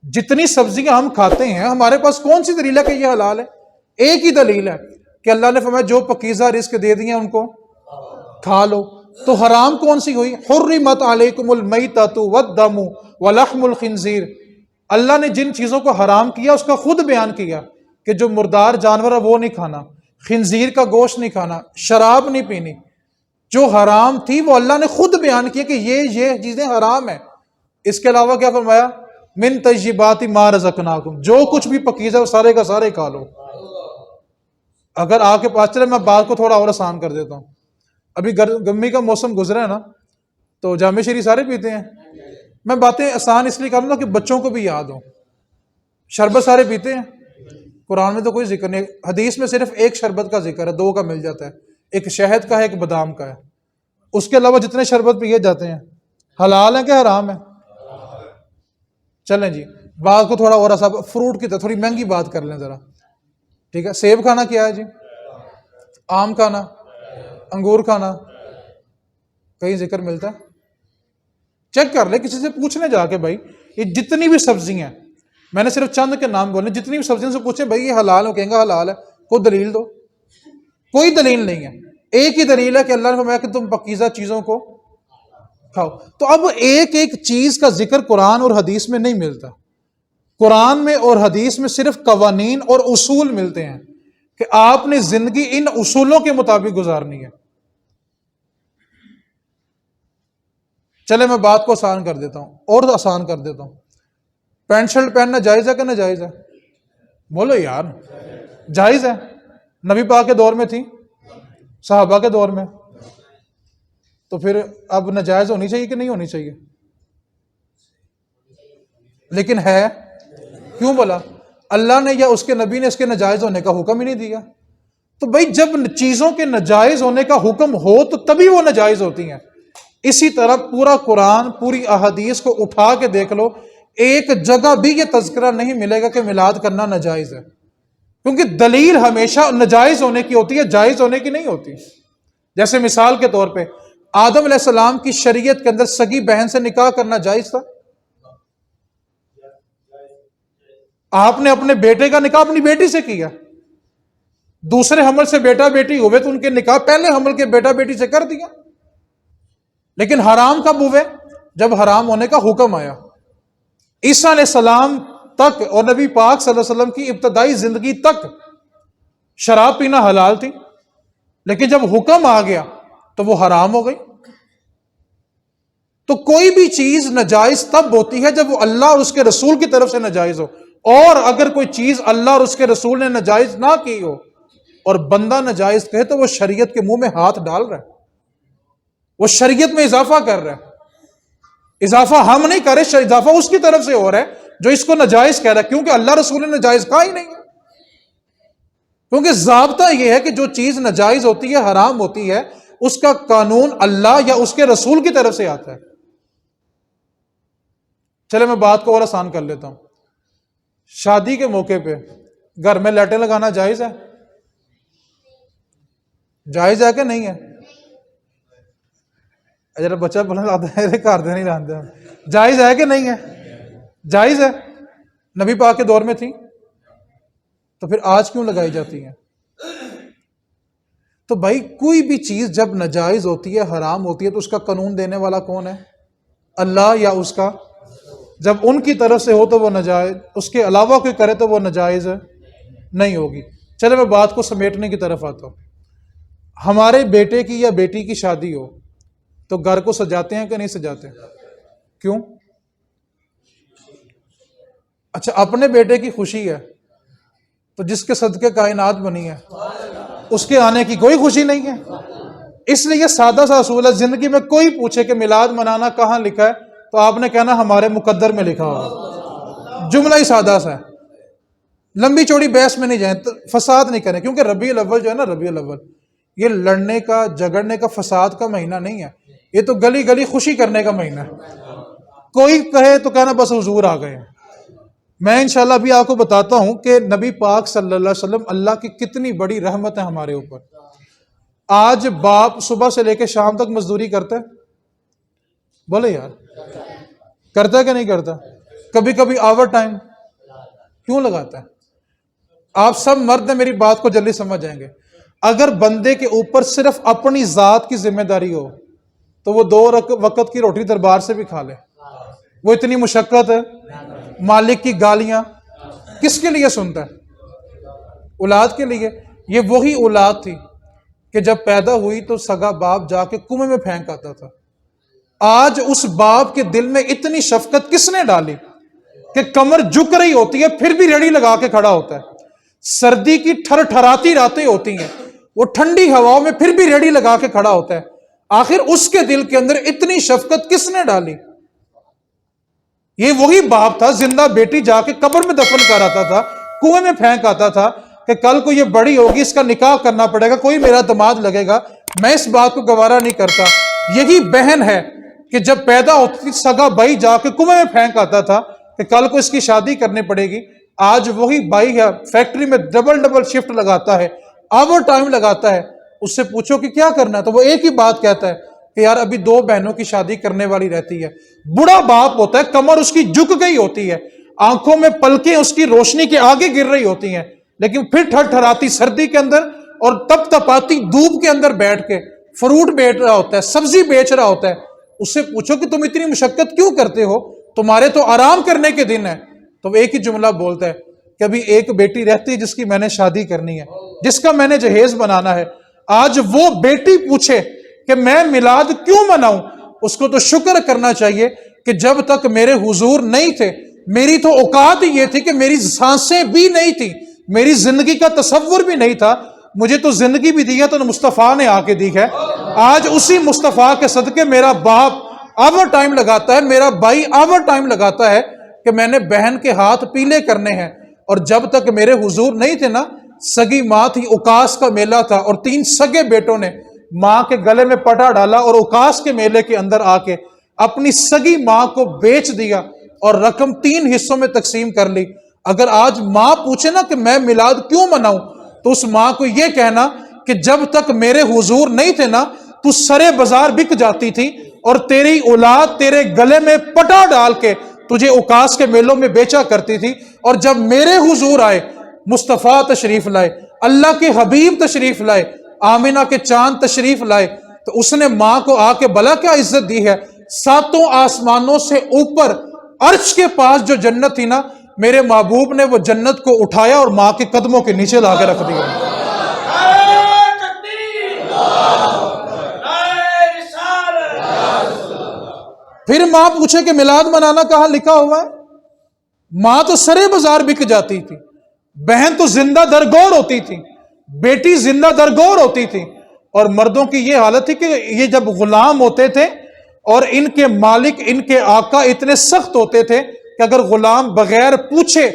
جتنی سبزیاں ہم کھاتے ہیں ہمارے پاس کون سی دلیل ہے کہ یہ حلال ہے؟ ایک ہی دلیل ہے کہ اللہ نے فرمایا جو پاکیزہ رزق دے دیے ان کو کھا لو. تو حرام کون سی ہوئی؟ حرمت علیکم المیتۃ والدم ولحم الخنزیر. اللہ نے جن چیزوں کو حرام کیا اس کا خود بیان کیا کہ جو مردار جانور ہے وہ نہیں کھانا، خنزیر کا گوشت نہیں کھانا، شراب نہیں پینی. جو حرام تھی وہ اللہ نے خود بیان کیا کہ یہ چیزیں حرام ہیں. اس کے علاوہ کیا فرمایا؟ من طیبات ما رزقناکم، جو کچھ بھی پاکیزہ وہ سارے کا سارے کھا لو. اگر آپ کے پاس چلے میں بات کو تھوڑا اور آسان کر دیتا ہوں. ابھی گرمی کا موسم گزرا ہے نا، تو جامع شیری سارے پیتے ہیں. میں باتیں آسان اس لیے کروں گا کہ بچوں کو بھی یاد ہو. شربت سارے پیتے ہیں، قرآن میں تو کوئی ذکر نہیں. حدیث میں صرف ایک شربت کا ذکر ہے، دو کا مل جاتا ہے، ایک شہد کا ہے ایک بادام کا ہے. اس کے علاوہ جتنے شربت پیے جاتے ہیں حلال ہیں کہ حرام ہیں؟ چلیں جی بات کو تھوڑا اور صاحب فروٹ کی طرح تھوڑی مہنگی بات کر لیں ذرا، ٹھیک ہے؟ سیب کھانا کیا ہے جی؟ آم کھانا، انگور کھانا، کہیں ذکر ملتا ہے؟ چیک کر لے، کسی سے پوچھنے جا کے بھائی یہ جتنی بھی سبزی ہیں، میں نے صرف چند کے نام بولے، جتنی بھی سبزیوں سے پوچھیں بھائی یہ حلال ہو، کہیں گا حلال ہے، کوئی دلیل دو، کوئی دلیل نہیں ہے۔ ایک ہی دلیل ہے کہ اللہ نے فرمایا کہ تم پاکیزہ چیزوں کو کھاؤ۔ تو اب ایک ایک چیز کا ذکر قرآن اور حدیث میں نہیں ملتا، قرآن میں اور حدیث میں صرف قوانین اور اصول ملتے ہیں کہ آپ نے زندگی ان اصولوں کے مطابق گزارنی ہے۔ چلے میں بات کو آسان کر دیتا ہوں، اور آسان کر دیتا ہوں، پینٹ شرٹ پہننا جائز ہے کہ ناجائز ہے؟ بولو یار، جائز ہے۔ نبی پاک کے دور میں تھی، صحابہ کے دور میں، تو پھر اب ناجائز ہونی چاہیے کہ نہیں ہونی چاہیے؟ لیکن ہے، کیوں بولا؟ اللہ نے یا اس کے نبی نے اس کے ناجائز ہونے کا حکم ہی نہیں دیا۔ تو بھائی جب چیزوں کے ناجائز ہونے کا حکم ہو تو تبھی وہ ناجائز ہوتی ہیں۔ اسی طرح پورا قرآن، پوری احادیث کو اٹھا کے دیکھ لو، ایک جگہ بھی یہ تذکرہ نہیں ملے گا کہ میلاد کرنا ناجائز ہے، کیونکہ دلیل ہمیشہ ناجائز ہونے کی ہوتی ہے، جائز ہونے کی نہیں ہوتی۔ جیسے مثال کے طور پہ آدم علیہ السلام کی شریعت کے اندر سگی بہن سے نکاح کرنا جائز تھا؟ آپ نے اپنے بیٹے کا نکاح اپنی بیٹی سے کیا، دوسرے حمل سے بیٹا بیٹی ہوئے تو ان کے نکاح پہلے حمل کے بیٹا بیٹی سے کر دیا۔ لیکن حرام کب ہوئے؟ جب حرام ہونے کا حکم آیا۔ عیسیٰ علیہ السلام تک اور نبی پاک صلی اللہ علیہ وسلم کی ابتدائی زندگی تک شراب پینا حلال تھی، لیکن جب حکم آ گیا تو وہ حرام ہو گئی۔ تو کوئی بھی چیز ناجائز تب ہوتی ہے جب وہ اللہ اور اس کے رسول کی طرف سے ناجائز ہو، اور اگر کوئی چیز اللہ اور اس کے رسول نے ناجائز نہ کی ہو اور بندہ ناجائز کہے تو وہ شریعت کے منہ میں ہاتھ ڈال رہا ہے، وہ شریعت میں اضافہ کر رہا ہے۔ اضافہ ہم نہیں کر رہے، اضافہ اس کی طرف سے ہو رہا ہے جو اس کو ناجائز کہہ رہا ہے، کیونکہ اللہ رسول نے ناجائز کہا ہی نہیں ہے۔ کیونکہ ضابطہ یہ ہے کہ جو چیز ناجائز ہوتی ہے، حرام ہوتی ہے، اس کا قانون اللہ یا اس کے رسول کی طرف سے آتا ہے۔ چلے میں بات کو اور آسان کر لیتا ہوں، شادی کے موقع پہ گھر میں لائٹیں لگانا جائز ہے؟ جائز ہے کہ نہیں ہے؟ ذرا بچہ بولنے لگتا ہے گھر دے نہیں لاندے، جائز ہے کہ نہیں ہے؟ جائز ہے، نبی پاک کے دور میں تھی، تو پھر آج کیوں لگائی جاتی ہیں؟ تو بھائی کوئی بھی چیز جب ناجائز ہوتی ہے، حرام ہوتی ہے، تو اس کا قانون دینے والا کون ہے؟ اللہ یا اس کا؟ جب ان کی طرف سے ہو تو وہ ناجائز، اس کے علاوہ کوئی کرے تو وہ ناجائز نہیں ہوگی۔ چلے میں بات کو سمیٹنے کی طرف آتا ہوں۔ ہمارے بیٹے کی یا بیٹی کی شادی ہو تو گھر کو سجاتے ہیں کہ نہیں سجاتے؟ کیوں؟ اچھا، اپنے بیٹے کی خوشی ہے تو جس کے صدقے کائنات بنی ہے اس کے آنے کی کوئی خوشی نہیں ہے۔ اس لیے یہ سادہ سا اصول ہے، زندگی میں کوئی پوچھے کہ میلاد منانا کہاں لکھا ہے تو آپ نے کہنا ہمارے مقدر میں لکھا ہوگا۔ جملہ ہی سادہ سا ہے، لمبی چوڑی بحث میں نہیں جائیں، فساد نہیں کریں، کیونکہ ربیع الاول جو ہے نا، ربیع الاول یہ لڑنے کا، جھگڑنے کا، فساد کا مہینہ نہیں ہے، یہ تو گلی گلی خوشی کرنے کا مہینہ ہے۔ کوئی کہے تو کہنا بس حضور آ گئے۔ میں انشاءاللہ ابھی آپ کو بتاتا ہوں کہ نبی پاک صلی اللہ علیہ وسلم اللہ کی کتنی بڑی رحمت ہے ہمارے اوپر۔ آج باپ صبح سے لے کے شام تک مزدوری کرتا ہے، بولے یار کرتا ہے کہ نہیں کرتا؟ کبھی کبھی آور ٹائم کیوں لگاتا ہے؟ آپ سب مرد ہیں، میری بات کو جلدی سمجھ جائیں گے۔ اگر بندے کے اوپر صرف اپنی ذات کی ذمہ داری ہو تو وہ 2 وقت کی روٹی دربار سے بھی کھا لے۔ وہ اتنی مشقت ہے، مالک کی گالیاں کس کے لیے سنتا ہے؟ اولاد کے لیے۔ یہ وہی اولاد تھی کہ جب پیدا ہوئی تو سگا باپ جا کے کنویں میں پھینک آتا تھا۔ آج اس باپ کے دل میں اتنی شفقت کس نے ڈالی کہ کمر جھک رہی ہوتی ہے پھر بھی ریڑھی لگا کے کھڑا ہوتا ہے۔ سردی کی ٹھر ٹھراتی راتیں ہوتی ہیں، وہ ٹھنڈی ہواؤں میں پھر بھی ریڑھی لگا کے کھڑا ہوتا ہے۔ آخر اس کے دل کے اندر اتنی شفقت کس نے ڈالی؟ یہ وہی باپ تھا، زندہ بیٹی جا کے قبر میں دفن کر آتا تھا، کنویں میں پھینک آتا تھا کہ کل کو یہ بڑی ہوگی، اس کا نکاح کرنا پڑے گا، کوئی میرا داماد لگے گا، میں اس بات کو گوارا نہیں کرتا۔ یہی بہن ہے کہ جب پیدا ہوتی تھی سگا بھائی جا کے کنویں میں پھینک آتا تھا کہ کل کو اس کی شادی کرنی پڑے گی، آج وہی بھائی ہے فیکٹری میں ڈبل شفٹ لگاتا ہے، اوور ٹائم لگاتا ہے، اس سے پوچھو کہ کیا کرنا ہے تو وہ ایک ہی بات کہتا ہے کہ یار ابھی 2 بہنوں کی شادی کرنے والی رہتی ہے۔ بڑا باپ ہوتا ہے، کمر اس کی جھک گئی ہوتی ہے، آنکھوں میں پلکیں اس کی روشنی کے آگے گر رہی ہوتی ہیں، لیکن پھر ٹھٹھراتی سردی کے اندر اور تپ تپاتی دھوپ کے اندر بیٹھ کے فروٹ بیچ رہا ہوتا ہے، سبزی بیچ رہا ہوتا ہے۔ اس سے پوچھو کہ تم اتنی مشقت کیوں کرتے ہو، تمہارے تو آرام کرنے کے دن ہے۔ تو وہ ایک ہی جملہ بولتا ہے کہ ابھی ایک بیٹی رہتی ہے جس کی میں نے شادی کرنی ہے، جس کا میں نے جہیز بنانا ہے۔ آج وہ بیٹی پوچھے کہ میں میلاد کیوں مناؤں، اس کو تو شکر کرنا چاہیے کہ جب تک میرے حضور نہیں تھے میری تو اوقات ہی یہ تھی کہ میری سانسیں بھی نہیں تھی، میری زندگی کا تصور بھی نہیں تھا، مجھے تو زندگی بھی دی ہے تو مصطفیٰ نے آ کے دی ہے۔ آج اسی مصطفیٰ کے صدقے میرا باپ اوور ٹائم لگاتا ہے، میرا بھائی اوور ٹائم لگاتا ہے کہ میں نے بہن کے ہاتھ پیلے کرنے ہیں۔ اور جب تک میرے حضور نہیں تھے نا، سگی ماں تھی، اوکاس کا میلہ تھا اور 3 سگے بیٹوں نے ماں کے گلے میں پٹا ڈالا اور اوکاس کے میلے کے اندر آ کے اپنی سگی ماں کو بیچ دیا اور رقم 3 حصوں میں تقسیم کر لی۔ اگر آج ماں پوچھے نا کہ میں میلاد کیوں مناؤں، تو اس ماں کو یہ کہنا کہ جب تک میرے حضور نہیں تھے نا تو سرے بازار بک جاتی تھی اور تیری اولاد تیرے گلے میں پٹا ڈال کے تجھے اوکاس کے میلوں میں بیچا کرتی تھی، اور جب میرے حضور آئے، مصطفیٰ تشریف لائے، اللہ کے حبیب تشریف لائے، آمینہ کے چاند تشریف لائے، تو اس نے ماں کو آ کے بھلا کیا عزت دی ہے۔ 7 آسمانوں سے اوپر عرش کے پاس جو جنت تھی نا، میرے محبوب نے وہ جنت کو اٹھایا اور ماں کے قدموں کے نیچے لا کے رکھ دیا۔ پھر ماں پوچھے کہ میلاد منانا کہاں لکھا ہوا ہے؟ ماں تو سرے بازار بک جاتی تھی، بہن تو زندہ درگور ہوتی تھی، بیٹی زندہ درگور ہوتی تھی، اور مردوں کی یہ حالت تھی کہ یہ جب غلام ہوتے تھے اور ان کے مالک ان کے آقا اتنے سخت ہوتے تھے کہ اگر غلام بغیر پوچھے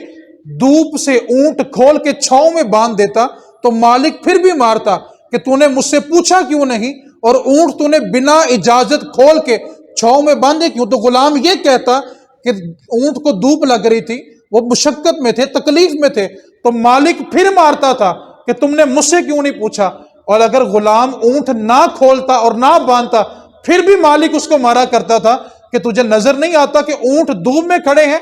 دھوپ سے اونٹ کھول کے چھاؤں میں باندھ دیتا تو مالک پھر بھی مارتا کہ تو نے مجھ سے پوچھا کیوں نہیں، اور اونٹ تو نے بنا اجازت کھول کے چھاؤں میں باندھے کیوں؟ تو غلام یہ کہتا کہ اونٹ کو دھوپ لگ رہی تھی، وہ مشقت میں تھے، تکلیف میں تھے، تو مالک پھر مارتا تھا کہ تم نے مجھ سے کیوں نہیں پوچھا۔ اور اگر غلام اونٹ نہ کھولتا اور نہ باندھتا پھر بھی مالک اس کو مارا کرتا تھا کہ تجھے نظر نہیں آتا کہ اونٹ دھوپ میں کھڑے ہیں؟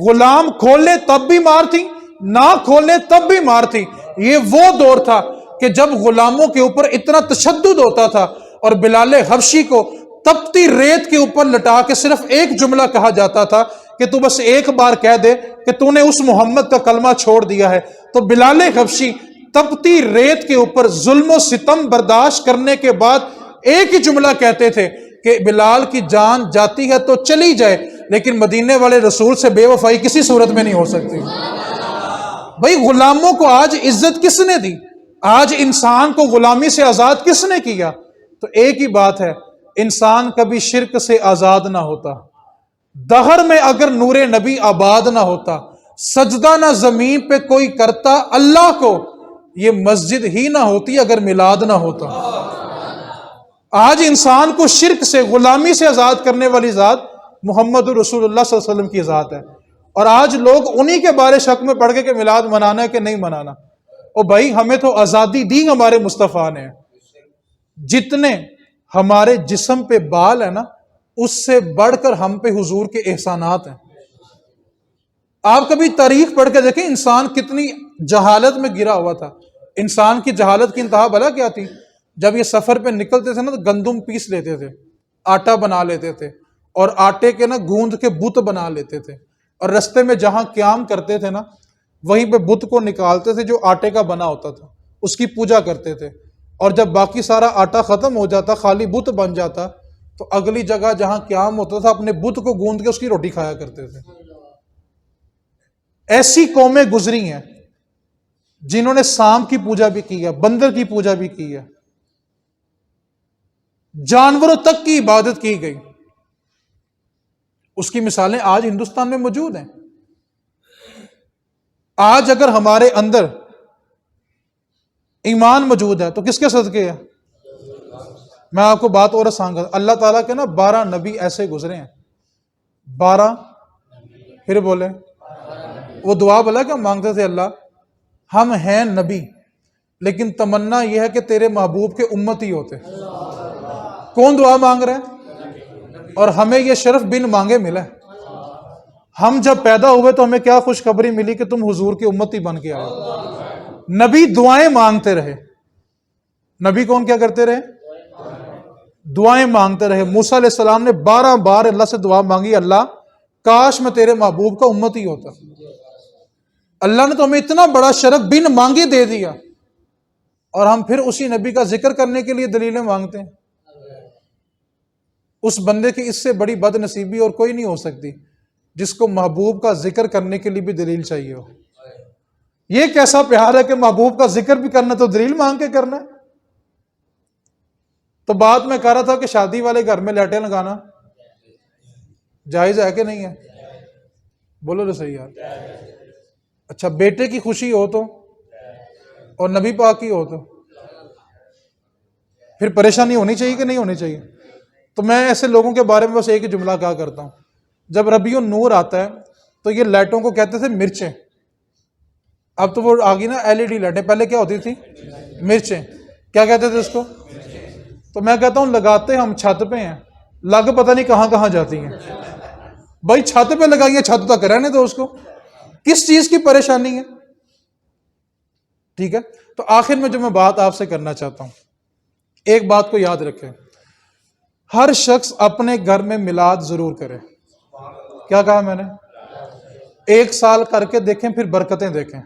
غلام کھول لے تب بھی مار تھی، نہ کھول لے تب بھی مار تھی۔ یہ وہ دور تھا کہ جب غلاموں کے اوپر اتنا تشدد ہوتا تھا، اور بلال حبشی کو تپتی ریت کے اوپر لٹا کے صرف ایک جملہ کہا جاتا تھا کہ تو بس ایک بار کہہ دے کہ تو نے اس محمد کا کلمہ چھوڑ دیا ہے۔ تو بلال حبشی تپتی ریت کے اوپر ظلم و ستم برداشت کرنے کے بعد ایک ہی جملہ کہتے تھے کہ بلال کی جان جاتی ہے تو چلی جائے، لیکن مدینے والے رسول سے بے وفائی کسی صورت میں نہیں ہو سکتی۔ بھائی غلاموں کو آج عزت کس نے دی؟ آج انسان کو غلامی سے آزاد کس نے کیا؟ تو ایک ہی بات ہے، انسان کبھی شرک سے آزاد نہ ہوتا، دہر میں اگر نور نبی آباد نہ ہوتا، سجدہ نہ زمین پہ کوئی کرتا اللہ کو، یہ مسجد ہی نہ ہوتی اگر میلاد نہ ہوتا۔ آج انسان کو شرک سے، غلامی سے آزاد کرنے والی ذات محمد رسول اللہ صلی اللہ علیہ وسلم کی ذات ہے، اور آج لوگ انہی کے بارے شک میں پڑ گئے کہ میلاد منانا ہے کہ نہیں منانا۔ او بھائی ہمیں تو آزادی دی ہمارے مصطفیٰ نے، جتنے ہمارے جسم پہ بال ہے نا اس سے بڑھ کر ہم پہ حضور کے احسانات ہیں۔ آپ کبھی تاریخ پڑھ کے دیکھیں انسان کتنی جہالت میں گرا ہوا تھا۔ انسان کی جہالت کی انتہا بھلا کیا تھی؟ جب یہ سفر پہ نکلتے تھے نا تو گندم پیس لیتے تھے، آٹا بنا لیتے تھے، اور آٹے کے نا گوندھ کے بت بنا لیتے تھے، اور رستے میں جہاں قیام کرتے تھے نا وہیں پہ بت کو نکالتے تھے جو آٹے کا بنا ہوتا تھا، اس کی پوجا کرتے تھے، اور جب باقی سارا آٹا ختم ہو جاتا، خالی بت بن جاتا، تو اگلی جگہ جہاں قیام ہوتا تھا اپنے بت کو گوندھ کے اس کی روٹی کھایا کرتے تھے۔ ایسی قومیں گزری ہیں جنہوں نے سانپ کی پوجا بھی کی ہے، بندر کی پوجا بھی کی ہے، جانوروں تک کی عبادت کی گئی۔ اس کی مثالیں آج ہندوستان میں موجود ہیں۔ آج اگر ہمارے اندر ایمان موجود ہے تو کس کے صدقے ہے؟ میں آپ کو بات اور آسان کر، اللہ تعالیٰ کے نا 12 نبی ایسے گزرے ہیں، 12 پھر بولے وہ دعا بلا کہ مانگتے تھے اللہ ہم ہیں نبی لیکن تمنا یہ ہے کہ تیرے محبوب کے امتی ہوتے. کون دعا مانگ رہے ہیں؟ اور ہمیں یہ شرف بن مانگے ملا ہے. ہم جب پیدا ہوئے تو ہمیں کیا خوشخبری ملی کہ تم حضور کی امتی بن کے آئے. نبی دعائیں مانگتے رہے. نبی کون کیا کرتے رہے؟ دعائیں مانگتے رہے. موسیٰ علیہ السلام نے 12 بار اللہ سے دعا مانگی اللہ کاش میں تیرے محبوب کا امتی ہوتا. اللہ نے تو ہمیں اتنا بڑا شرف بن مانگے دے دیا اور ہم پھر اسی نبی کا ذکر کرنے کے لیے دلیلیں مانگتے ہیں. اس بندے کی اس سے بڑی بد نصیبی اور کوئی نہیں ہو سکتی جس کو محبوب کا ذکر کرنے کے لیے بھی دلیل چاہیے ہو. یہ کیسا پیار ہے کہ محبوب کا ذکر بھی کرنا تو دلیل مانگ کے کرنا ہے. تو بات میں کہہ رہا تھا کہ شادی والے گھر میں لائٹیں لگانا جائز ہے کہ نہیں ہے؟ بولو تو صحیح یار. اچھا بیٹے کی خوشی ہو تو اور نبی پاک کی ہو تو پھر پریشانی ہونی چاہیے کہ نہیں ہونی چاہیے؟ تو میں ایسے لوگوں کے بارے میں بس ایک ہی جملہ کہا کرتا ہوں. جب ربیع النور آتا ہے تو یہ لائٹوں کو کہتے تھے مرچیں. اب تو وہ آگی نا LED لائٹیں. پہلے کیا ہوتی تھی؟ مرچیں. کیا کہتے تھے اس کو؟ تو میں کہتا ہوں لگاتے ہم چھت پہ ہیں لگ پتہ نہیں کہاں کہاں جاتی ہیں. بھائی چھت پہ لگائیے چھت تک رہنے دو اس کو. کس چیز کی پریشانی ہے؟ ٹھیک ہے. تو آخر میں جو میں بات آپ سے کرنا چاہتا ہوں ایک بات کو یاد رکھیں ہر شخص اپنے گھر میں میلاد ضرور کرے. کیا کہا میں نے؟ 1 سال کر کے دیکھیں پھر برکتیں دیکھیں.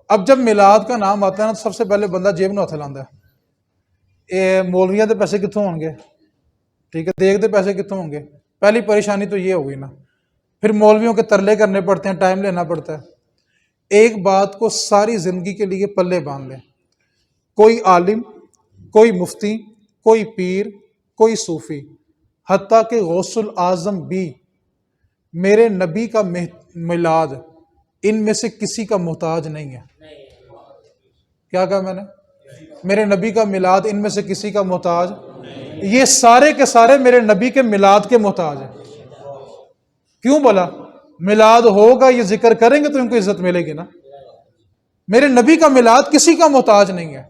اب جب میلاد کا نام آتا ہے نا سب سے پہلے بندہ جیب میں ہاتھ لاندہ ہے. مولویاں دے پیسے کتوں ہوں گے؟ ٹھیک ہے. دیکھ دے پیسے کتوں ہوں گے؟ پہلی پریشانی تو یہ ہوگی نا. پھر مولویوں کے ترلے کرنے پڑتے ہیں ٹائم لینا پڑتا ہے. ایک بات کو ساری زندگی کے لیے پلے باندھ لیں کوئی عالم کوئی مفتی کوئی پیر کوئی صوفی حتیٰ کہ غوث الاعظم بھی میرے نبی کا میلاد ان میں سے کسی کا محتاج نہیں ہے. کیا کہا میں نے؟ میرے نبی کا میلاد ان میں سے کسی کا محتاج. یہ سارے کے سارے میرے نبی کے میلاد کے محتاج ہیں. کیوں بولا؟ میلاد ہوگا یہ ذکر کریں گے تو ان کو عزت ملے گی نا. میرے نبی کا میلاد کسی کا محتاج نہیں ہے.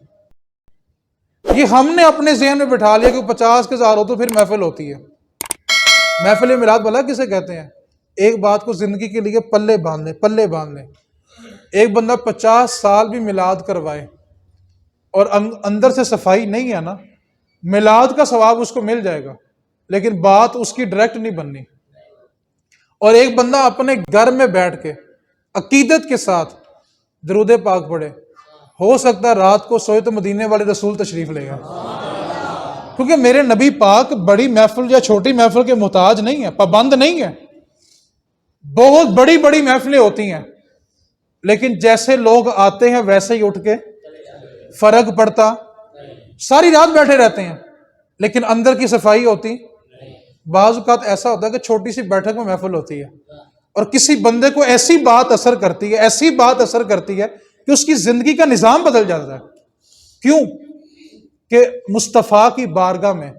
یہ ہم نے اپنے ذہن میں بٹھا لیا کہ 50 کے ہزار ہو تو پھر محفل ہوتی ہے. محفل میلاد بولا کسے کہتے ہیں؟ ایک بات کو زندگی کے لیے پلے باندھ لیں پلے باندھ لیں. ایک بندہ 50 سال بھی میلاد کروائے اور اندر سے صفائی نہیں ہے نا میلاد کا ثواب اس کو مل جائے گا لیکن بات اس کی ڈائریکٹ نہیں بننی. اور ایک بندہ اپنے گھر میں بیٹھ کے عقیدت کے ساتھ درود پاک پڑھے ہو سکتا ہے رات کو سوئے تو مدینے والے رسول تشریف لے گا. کیونکہ میرے نبی پاک بڑی محفل یا چھوٹی محفل کے محتاج نہیں ہے پابند نہیں ہے. بہت بڑی بڑی محفلیں ہوتی ہیں لیکن جیسے لوگ آتے ہیں ویسے ہی اٹھ کے فرق پڑتا. ساری رات بیٹھے رہتے ہیں لیکن اندر کی صفائی ہوتی. بعض اوقات ایسا ہوتا ہے کہ چھوٹی سی بیٹھک میں محفل ہوتی ہے اور کسی بندے کو ایسی بات اثر کرتی ہے کہ اس کی زندگی کا نظام بدل جاتا ہے. کیوں؟ کہ مصطفیٰ کی بارگاہ میں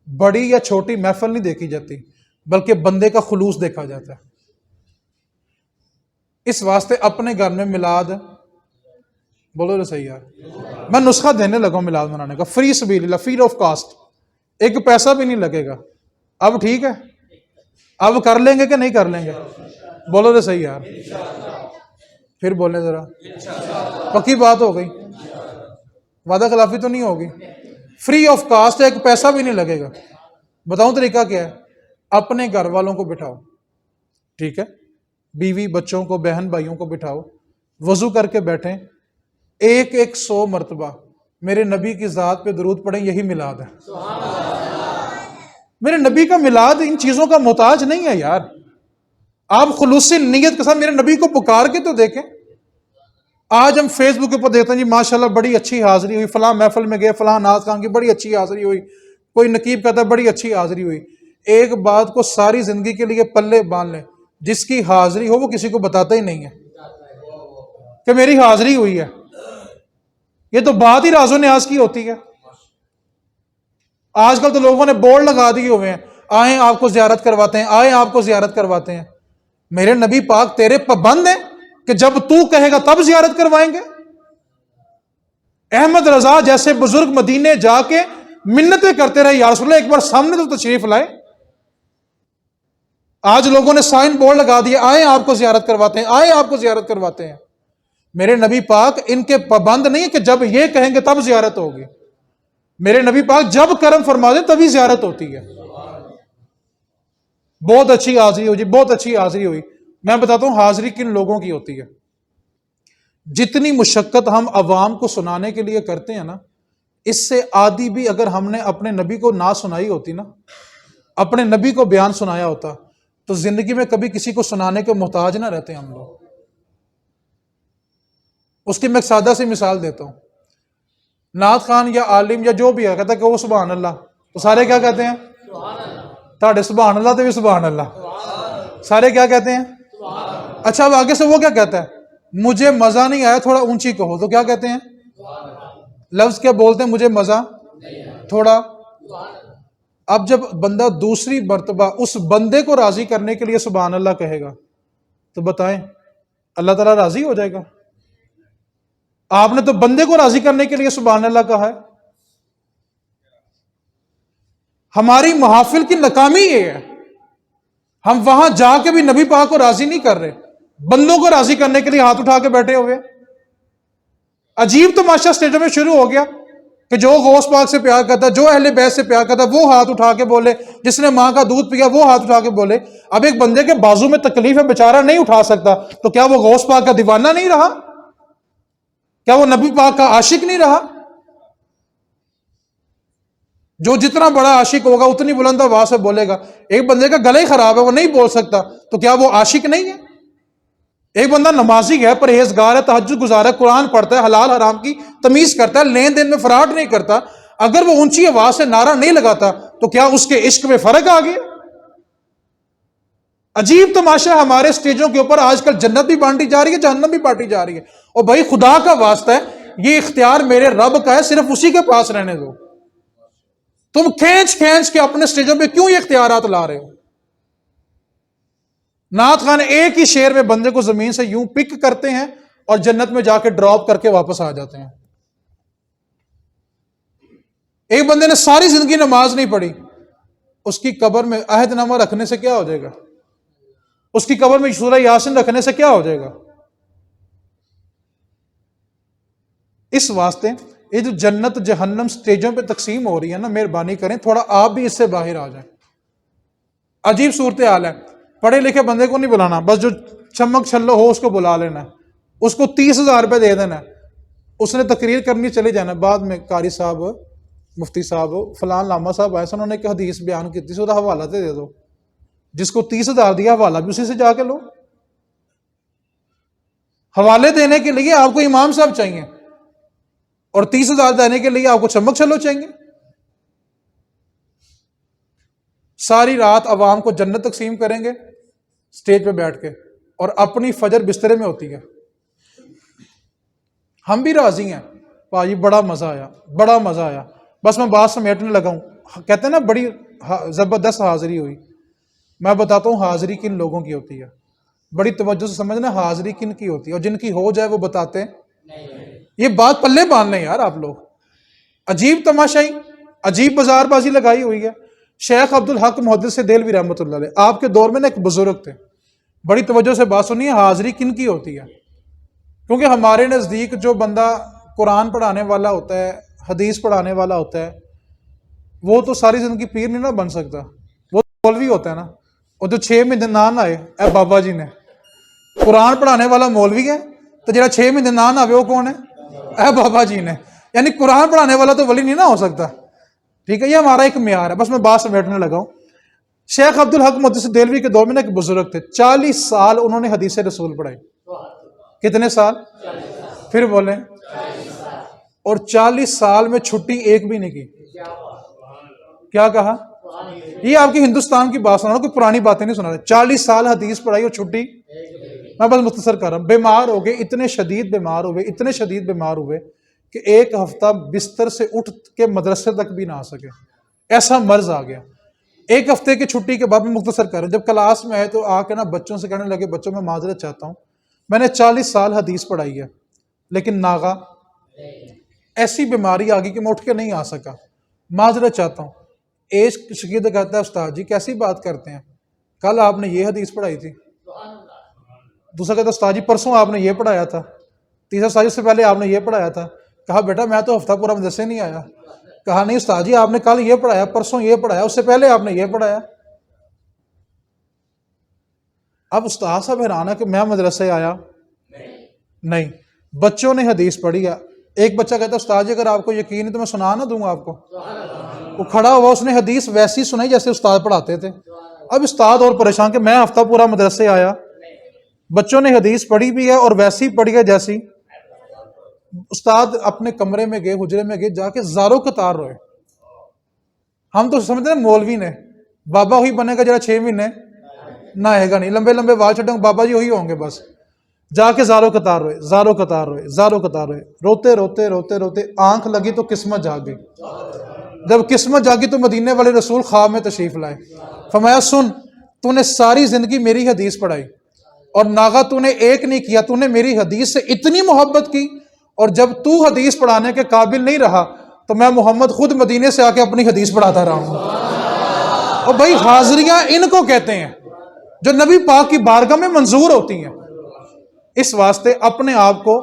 بڑی یا چھوٹی محفل نہیں دیکھی جاتی بلکہ بندے کا خلوص دیکھا جاتا ہے. اس واسطے اپنے گھر میں میلاد بولو تو صحیح یار. میں نسخہ دینے لگا ہوں میلاد منانے کا فری سبیل اللہ فری آف کاسٹ. ایک پیسہ بھی نہیں لگے گا. اب ٹھیک ہے؟ اب کر لیں گے کہ نہیں کر لیں گے؟ بولو تو صحیح یار. پھر بولیں ذرا. پکی بات ہو گئی. وعدہ خلافی تو نہیں ہوگی. فری آف کاسٹ ہے. ایک پیسہ بھی نہیں لگے گا. بتاؤں طریقہ کیا ہے؟ اپنے گھر والوں کو بٹھاؤ. ٹھیک ہے؟ بیوی بچوں کو بہن بھائیوں کو بٹھاؤ. وضو کر کے بیٹھیں. 100 مرتبہ میرے نبی کی ذات پہ درود پڑھیں. یہی میلاد ہے. میرے نبی کا میلاد ان چیزوں کا محتاج نہیں ہے یار. آپ خلوصی نیت کے ساتھ میرے نبی کو پکار کے تو دیکھیں. آج ہم فیس بک کے اوپر دیکھتے ہیں جی ماشاءاللہ بڑی اچھی حاضری ہوئی فلاں محفل میں گئے فلاں ناز خان کی بڑی اچھی حاضری ہوئی. کوئی نقیب کہتا ہے بڑی اچھی حاضری ہوئی. ایک بات کو ساری زندگی کے لیے پلے باندھ لیں جس کی حاضری ہو وہ کسی کو بتاتا ہی نہیں ہے کہ میری حاضری ہوئی ہے. یہ تو بات ہی راز و نیاز کی ہوتی ہے. آج کل تو لوگوں نے بورڈ لگا دیے ہوئے ہیں آئیں آپ کو زیارت کرواتے ہیں آئیں آپ کو زیارت کرواتے ہیں. میرے نبی پاک تیرے پابند ہیں کہ جب تو کہے گا تب زیارت کروائیں گے؟ احمد رضا جیسے بزرگ مدینے جا کے منتیں کرتے رہے، یا رسول اللہ ایک بار سامنے تو تشریف لائے۔ آج لوگوں نے سائن بورڈ لگا دیا، آئیں آپ کو زیارت کرواتے ہیں، آئیں آپ کو زیارت کرواتے ہیں۔ میرے نبی پاک ان کے پابند نہیں کہ جب یہ کہیں گے تب زیارت ہوگی۔ میرے نبی پاک جب کرم فرما دیں تبھی زیارت ہوتی ہے۔ بہت اچھی حاضری ہوئی جی، بہت اچھی حاضری ہوئی۔ میں بتاتا ہوں حاضری کن لوگوں کی ہوتی ہے۔ جتنی مشقت ہم عوام کو سنانے کے لیے کرتے ہیں نا، اس سے آدھی بھی اگر ہم نے اپنے نبی کو نہ سنائی ہوتی نا، اپنے نبی کو بیان سنایا ہوتا، تو زندگی میں کبھی کسی کو سنانے کے محتاج نہ رہتے ہم لوگ۔ اس کی میں ایک سادہ سی مثال دیتا ہوں۔ نعت خان یا عالم یا جو بھی ہے کہتا ہے کہ وہ سبحان اللہ، تو سارے کیا کہتے ہیں؟ تاڑے سبحان اللہ تو بھی سبحان اللہ، سارے کیا کہتے ہیں؟ اچھا اب آگے سے وہ کیا کہتا ہے؟ مجھے مزہ نہیں آیا، تھوڑا اونچی کہو، تو کیا کہتے ہیں؟ لفظ کیا بولتے ہیں؟ مجھے مزہ تھوڑا۔ اب جب بندہ دوسری مرتبہ اس بندے کو راضی کرنے کے لیے سبحان اللہ کہے گا تو بتائیں اللہ تعالیٰ راضی ہو جائے گا؟ آپ نے تو بندے کو راضی کرنے کے لیے سبحان اللہ کہا ہے۔ ہماری محافل کی ناکامی یہ ہے، ہم وہاں جا کے بھی نبی پاک کو راضی نہیں کر رہے، بندوں کو راضی کرنے کے لیے ہاتھ اٹھا کے بیٹھے ہوئے۔ عجیب تماشا اسٹیجوں میں شروع ہو گیا کہ جو غوث پاک سے پیار کرتا، جو اہل بیت سے پیار کرتا، وہ ہاتھ اٹھا کے بولے، جس نے ماں کا دودھ پیا وہ ہاتھ اٹھا کے بولے۔ اب ایک بندے کے بازو میں تکلیف ہے، بیچارہ نہیں اٹھا سکتا، تو کیا وہ غوث پاک کا دیوانہ نہیں رہا؟ کیا وہ نبی پاک کا عاشق نہیں رہا؟ جو جتنا بڑا عاشق ہوگا اتنی بلند آواز سے بولے گا۔ ایک بندے کا گلا ہی خراب ہے، وہ نہیں بول سکتا، تو کیا وہ عاشق نہیں ہے؟ ایک بندہ نمازی ہے، پرہیزگار ہے، تہجد گزار ہے، قرآن پڑھتا ہے، حلال حرام کی تمیز کرتا ہے، لین دین میں فراڈ نہیں کرتا، اگر وہ اونچی آواز سے نعرہ نہیں لگاتا تو کیا اس کے عشق میں فرق آ گیا؟ عجیب تماشا ہمارے اسٹیجوں کے اوپر آج کل جنت بھی بانٹی جا رہی ہے، جہنم بھی بانٹی جا رہی ہے۔ اور بھائی خدا کا واسطہ ہے، یہ اختیار میرے رب کا ہے، صرف اسی کے پاس رہنے دو۔ تم کھینچ کھینچ کے اپنے اسٹیجوں پہ کیوں یہ اختیارات لا رہے ہو؟ نعت خان ایک ہی شعر میں بندے کو زمین سے یوں پک کرتے ہیں اور جنت میں جا کے ڈراپ کر کے واپس آ جاتے ہیں۔ ایک بندے نے ساری زندگی نماز نہیں پڑھی، اس کی قبر میں عہد نامہ رکھنے سے کیا ہو جائے گا؟ اس کی قبر میں سورہ یاسین رکھنے سے کیا ہو جائے گا؟ اس واسطے یہ جو جنت جہنم سٹیجوں پہ تقسیم ہو رہی ہے نا، مہربانی کریں تھوڑا آپ بھی اس سے باہر آ جائیں۔ عجیب صورتحال ہے، پڑھے لکھے بندے کو نہیں بلانا، بس جو چمک چھلو ہو اس کو بلا لینا ہے، اس کو 30,000 روپے دے دینا ہے، اس نے تقریر کرنی چلے جانا، بعد میں قاری صاحب، مفتی صاحب، فلان علامہ صاحب ایسا انہوں نے ایک حدیث بیان کی تھی، اس کا حوالہ دے دو، جس کو 30,000 دیا حوالہ بھی اسی سے جا کے لو۔ حوالے دینے کے لیے آپ کو امام صاحب چاہیے اور 30,000 دینے کے لیے آپ کو چمک چھلو چاہیے۔ ساری رات عوام کو جنت تقسیم کریں گے سٹیج پہ بیٹھ کے، اور اپنی فجر بسترے میں ہوتی ہے۔ ہم بھی راضی ہیں، بھائی بڑا مزہ آیا، بڑا مزہ آیا، بس میں بات سمیٹنے لگا ہوں۔ کہتے ہیں نا بڑی زبردست حاضری ہوئی۔ میں بتاتا ہوں حاضری کن لوگوں کی ہوتی ہے، بڑی توجہ سے سمجھنا، حاضری کن کی ہوتی ہے، اور جن کی ہو جائے وہ بتاتے ہیں۔ یہ بات پلے باندھ لیں یار آپ لوگ۔ عجیب تماشائی، عجیب بازار بازی لگائی ہوئی ہے۔ شیخ عبدالحق محدث دہلوی رحمۃ اللہ علیہ، آپ کے دور میں نا ایک بزرگ تھے، بڑی توجہ سے بات سنیے، حاضری کن کی ہوتی ہے؟ کیونکہ ہمارے نزدیک جو بندہ قرآن پڑھانے والا ہوتا ہے، حدیث پڑھانے والا ہوتا ہے، وہ تو ساری زندگی پیر نہیں نہ بن سکتا، وہ مولوی ہوتا ہے نا۔ اور جو 6 مہینے نان آئے اے بابا جی نے، قرآن پڑھانے والا مولوی ہے، تو جڑا 6 مہینے نان آئے وہ کون ہے؟ اے بابا جی نے۔ یعنی قرآن پڑھانے والا تو ولی نہیں نہ ہو سکتا، ٹھیک ہے؟ یہ ہمارا ایک معیار ہے، بس میں بات سمیٹنے لگا ہوں۔ شیخ عبدالحق محدث دہلوی کے دور میں ایک بزرگ تھے، 40 سال انہوں نے حدیث رسول پڑھائی۔ کتنے سال؟ پھر بولیں۔ اور 40 سال میں چھٹی ایک بھی نہیں کی۔ کیا کہا؟ یہ آپ کی ہندوستان کی بات سنا رہا ہوں، کوئی پرانی باتیں نہیں سنا رہے۔ 40 سال حدیث پڑھائی اور چھٹی، میں بس مختصر کر رہا ہوں۔ بیمار ہو گئے، اتنے شدید بیمار ہوئے، اتنے شدید بیمار ہوئے کہ ایک ہفتہ بستر سے اٹھ کے مدرسے تک بھی نہ آ سکے، ایسا مرض آ گیا۔ ایک ہفتے کی چھٹی کے بعد میں مختصر کر رہا ہوں، جب کلاس میں آئے تو آ کے نا بچوں سے کہنے لگے بچوں میں معذرت چاہتا ہوں، میں نے 40 سال حدیث پڑھائی ہے لیکن ناغا ایسی بیماری آ گئی کہ میں اٹھ کے نہیں آ سکا، معذرت چاہتا ہوں۔ ایج شگید کہتا ہے استاد جی کیسی بات کرتے ہیں، کل آپ نے یہ حدیث پڑھائی تھی، دوسرا کہتا ہے استاد جی پرسوں آپ نے یہ پڑھایا تھا، تیسرا استاد جی اس سے پہلے آپ نے یہ پڑھایا تھا۔ کہا بیٹا میں تو ہفتہ پورا مدرسے نہیں آیا۔ کہا نہیں استاد جی آپ نے کل یہ پڑھایا، پرسوں یہ پڑھایا، اس سے پہلے آپ نے یہ پڑھایا۔ اب استاد صاحب حیران ہے کہ میں مدرسے آیا نہیں، بچوں نے حدیث پڑھی ہے۔ ایک بچہ کہتا ہے استاد جی اگر آپ کو یقین ہے تو میں سنا نہ دوں گا آپ کو۔ وہ کھڑا ہوا، اس نے حدیث ویسی سنائی جیسے استاد پڑھاتے تھے۔ اب استاد اور پریشان کہ میں ہفتہ پورا مدرسے آیا، بچوں نے حدیث پڑھی بھی ہے اور ویسی پڑھی ہے جیسی۔ استاد اپنے کمرے میں گئے، حجرے میں گئے، جا کے زاروں قطار روئے۔ ہم تو سمجھتے ہیں مولوی نے بابا ہوئی بنے گا جرا 6 مہینے نہ آئے گا نہیں، لمبے لمبے وال چھٹیں گے بابا جی وہی ہوں گے بس۔ جا کے زاروں قطار روئے، زاروں قطار روئے، زاروں قطار روئے، روتے روتے روتے روتے آنکھ لگی تو قسمت جاگ گئی۔ جب قسمت جاگی تو مدینے والے رسول خواب میں تشریف لائے، فرمایا سن تو نے ساری زندگی میری حدیث پڑھائی اور ناغا تو نے ایک نہیں کیا، تو نے میری حدیث سے اتنی محبت کی، اور جب تو حدیث پڑھانے کے قابل نہیں رہا تو میں محمد خود مدینے سے آ کے اپنی حدیث پڑھاتا رہا ہوں۔ اور بھائی حاضریاں ان کو کہتے ہیں جو نبی پاک کی بارگاہ میں منظور ہوتی ہیں۔ اس واسطے اپنے آپ کو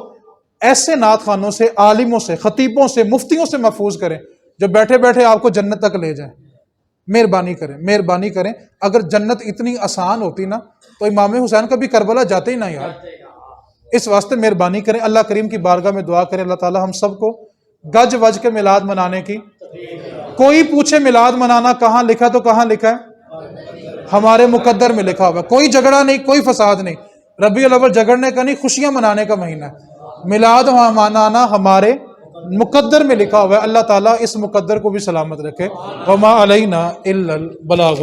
ایسے نعت خوانوں سے، عالموں سے، خطیبوں سے، مفتیوں سے محفوظ کریں جو بیٹھے بیٹھے آپ کو جنت تک لے جائیں۔ مہربانی کریں، مہربانی کریں۔ اگر جنت اتنی آسان ہوتی نا تو امام حسین کبھی کربلا جاتے ہی نہ یار۔ اس واسطے مہربانی کریں، اللہ کریم کی بارگاہ میں دعا کریں اللہ تعالی ہم سب کو گج وج کے میلاد منانے کی۔ کوئی پوچھے میلاد منانا کہاں لکھا تو کہاں لکھا ہے؟ ہمارے مقدر میں لکھا ہوا۔ کوئی جھگڑا نہیں، کوئی فساد نہیں۔ ربیع الاول جھگڑنے کا نہیں، خوشیاں منانے کا مہینہ ہے۔ میلاد منانا ہمارے مقدر میں لکھا ہوا ہے۔ اللہ تعالیٰ اس مقدر کو بھی سلامت رکھے۔ وما علینا الا البلاغ۔